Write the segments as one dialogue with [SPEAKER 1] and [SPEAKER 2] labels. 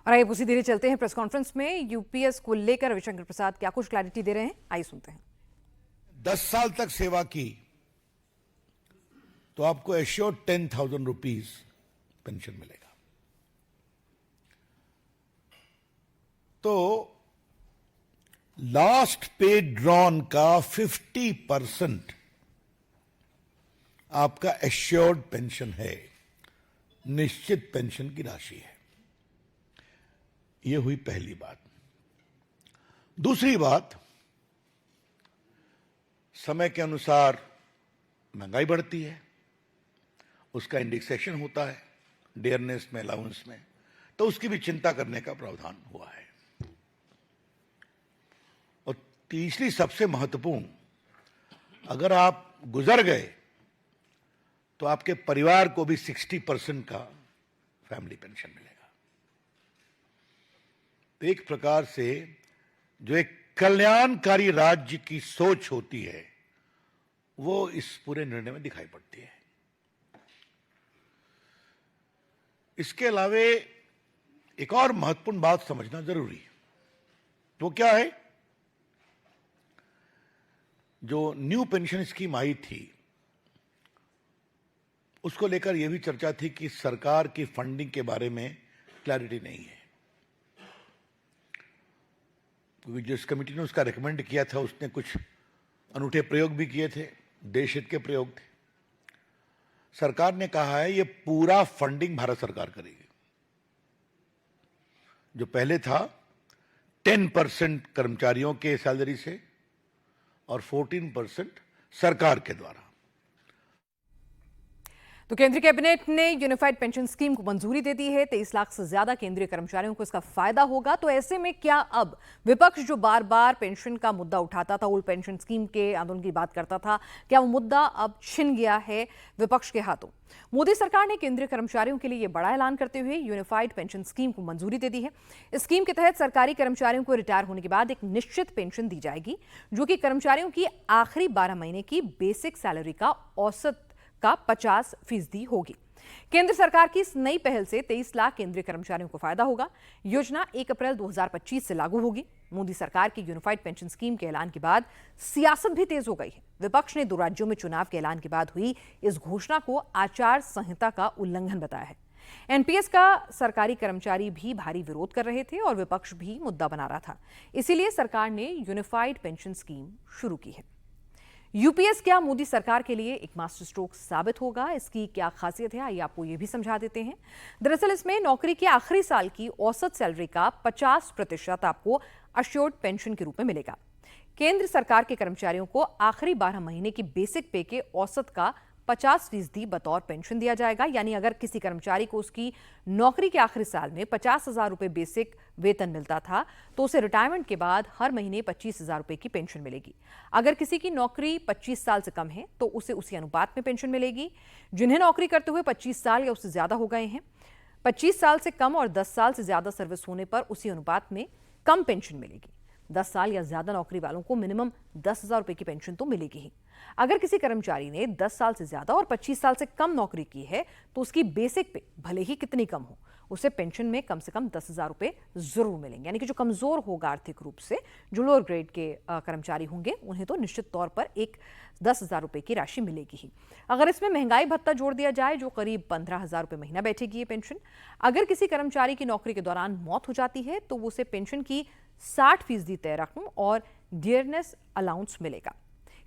[SPEAKER 1] और आइए उसी देरी चलते हैं प्रेस कॉन्फ्रेंस में। यूपीएस को लेकर रविशंकर प्रसाद क्या कुछ क्लैरिटी दे रहे हैं, आइए सुनते हैं।
[SPEAKER 2] 10 साल तक सेवा की तो आपको एश्योर्ड 10,000 रुपीज पेंशन मिलेगा। तो लास्ट पे ड्रॉन का 50% आपका एश्योर्ड पेंशन है, निश्चित पेंशन की राशि है। यह हुई पहली बात। दूसरी बात, समय के अनुसार महंगाई बढ़ती है, उसका इंडेक्सेशन होता है डियरनेस में, अलाउंस में, तो उसकी भी चिंता करने का प्रावधान हुआ है। और तीसरी सबसे महत्वपूर्ण, अगर आप गुजर गए तो आपके परिवार को भी 60% का फैमिली पेंशन मिलेगा। तो एक प्रकार से जो एक कल्याणकारी राज्य की सोच होती है वो इस पूरे निर्णय में दिखाई पड़ती है। इसके अलावे एक और महत्वपूर्ण बात समझना जरूरी है। वो क्या है? जो न्यू पेंशन स्कीम आई थी उसको लेकर यह भी चर्चा थी कि सरकार की फंडिंग के बारे में क्लैरिटी नहीं है, क्योंकि जिस कमेटी ने उसका रिकमेंड किया था उसने कुछ अनूठे प्रयोग भी किए थे, देश हित के प्रयोग थे। सरकार ने कहा है ये पूरा फंडिंग भारत सरकार करेगी। जो पहले था 10% कर्मचारियों के सैलरी से और 14% सरकार के द्वारा।
[SPEAKER 1] तो केंद्रीय कैबिनेट ने यूनिफाइड पेंशन स्कीम को मंजूरी दे दी है। 23 लाख से ज्यादा केंद्रीय कर्मचारियों को इसका फायदा होगा। तो ऐसे में क्या अब विपक्ष जो बार बार पेंशन का मुद्दा उठाता था, ओल्ड पेंशन स्कीम के आंदोलन की बात करता था, क्या वो मुद्दा अब छिन गया है विपक्ष के हाथों? मोदी सरकार ने केंद्रीय कर्मचारियों के लिए यह बड़ा ऐलान करते हुए यूनिफाइड पेंशन स्कीम को मंजूरी दे दी है। इस स्कीम के तहत सरकारी कर्मचारियों को रिटायर होने के बाद एक निश्चित पेंशन दी जाएगी, जो कि कर्मचारियों की आखिरी 12 महीने की बेसिक सैलरी का औसत का 50% होगी। केंद्र सरकार की इस नई पहल से 23 लाख केंद्रीय कर्मचारियों को फायदा होगा। योजना 1 अप्रैल 2025 से लागू होगी। मोदी सरकार की यूनिफाइड पेंशन स्कीम के ऐलान के बाद सियासत भी तेज हो गई है। विपक्ष ने 2 राज्यों में चुनाव के ऐलान के बाद हुई इस घोषणा को आचार संहिता का उल्लंघन बताया है। एनपीएस का सरकारी कर्मचारी भी भारी विरोध कर रहे थे और विपक्ष भी मुद्दा बना रहा था। इसीलिए सरकार ने यूनिफाइड पेंशन स्कीम शुरू की है। यूपीएस क्या मोदी सरकार के लिए एक मास्टर स्ट्रोक साबित होगा? इसकी क्या खासियत है, आइए आपको यह भी समझा देते हैं। दरअसल इसमें नौकरी के आखिरी साल की औसत सैलरी का 50% आपको अश्योर्ड पेंशन के रूप में मिलेगा। केंद्र सरकार के कर्मचारियों को आखिरी 12 महीने की बेसिक पे के औसत का 50% बतौर पेंशन दिया जाएगा। यानी अगर किसी कर्मचारी को उसकी नौकरी के आखिरी साल में 50,000 रुपए बेसिक वेतन मिलता था, तो उसे रिटायरमेंट के बाद हर महीने 25,000 रुपए की पेंशन मिलेगी। अगर किसी की नौकरी 25 साल से कम है तो उसे उसी अनुपात में पेंशन मिलेगी। जिन्हें नौकरी करते हुए 25 साल या उससे ज्यादा हो गए हैं, 25 साल से कम और 10 साल से ज्यादा सर्विस होने पर उसी अनुपात में कम पेंशन मिलेगी। 10 साल या ज्यादा नौकरी वालों को मिनिमम 10,000 रुपए की पेंशन तो मिलेगी ही। अगर किसी कर्मचारी ने 10 साल से ज्यादा और 25 साल से कम नौकरी की है तो उसकी बेसिक पे भले ही कितनी कम हो, उसे पेंशन में कम से कम 10,000 रुपए जरूर मिलेंगे। यानी कि जो कमजोर होगा आर्थिक रूप से, जो लोअर ग्रेड के कर्मचारी होंगे, उन्हें तो निश्चित तौर पर एक 10,000 रुपए की राशि मिलेगी ही। अगर इसमें महंगाई भत्ता जोड़ दिया जाए, जो करीब 15,000 रुपए महीना बैठेगी ये पेंशन। अगर किसी कर्मचारी की नौकरी के दौरान मौत हो जाती है तो उसे पेंशन की 60% तय रकम और डियरनेस अलाउंस मिलेगा।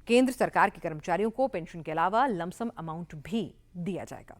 [SPEAKER 1] केंद्र सरकार के कर्मचारियों को पेंशन के अलावा लमसम अमाउंट भी दिया जाएगा।